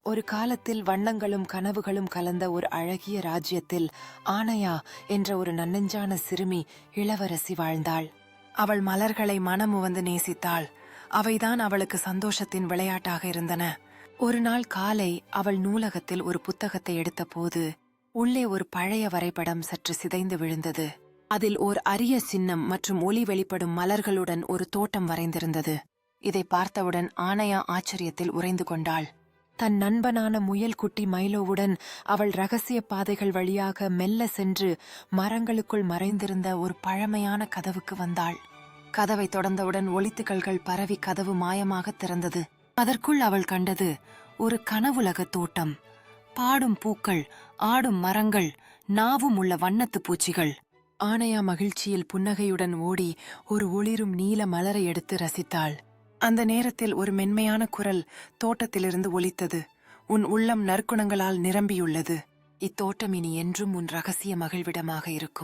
ஒரு காலத்தில் வண்ணங்களும் கனவுகளும் கலந்த ஒரு அழகிய ராஜ்யத்தில் ஆனையா என்ற ஒரு நன்னெஞ்சான சிறுமி இளவரசி வாழ்ந்தாள். அவள் மலர்களை மனமுவந்து நேசித்தாள். அவைதான் அவளுக்கு சந்தோஷத்தின் விளையாட்டாக இருந்தன. ஒரு நாள் காலை அவள் நூலகத்தில் ஒரு புத்தகத்தை எடுத்தபோது உள்ளே ஒரு பழைய வரைபடம் சற்று சிதைந்து விழுந்தது. அதில் ஓர் அரிய சின்னம் மற்றும் ஒளி வெளிப்படும் மலர்களுடன் ஒரு தோட்டம் வரைந்திருந்தது. இதை பார்த்தவுடன் ஆனையா ஆச்சரியத்தில் உறைந்து கொண்டாள். தன் நண்பனான முயல் குட்டி மைலோவுடன் அவள் ரகசிய பாதைகள் வழியாக மெல்ல சென்று மரங்களுக்குள் மறைந்திருந்த ஒரு பழமையான கதவுக்கு வந்தாள். கதவை தொடர்ந்தவுடன் ஒளித்துக்கள்கள் பரவி கதவு மாயமாக திறந்தது. அதற்குள் அவள் கண்டது ஒரு கனவுலக தோட்டம். பாடும் பூக்கள், ஆடும் மரங்கள், நாவும் உள்ள வண்ணத்து பூச்சிகள். ஆனையா மகிழ்ச்சியில் புன்னகையுடன் ஓடி ஒரு ஒளிரும் நீல மலரை எடுத்து ரசித்தாள். அந்த நேரத்தில் ஒரு மென்மையான குரல் தோட்டத்திலிருந்து ஒலித்தது. உன் உள்ளம் நற்குணங்களால் நிரம்பியுள்ளது. இத்தோட்டம் இனி என்றும் உன் ரகசிய மகிழ்விடமாக இருக்கும்.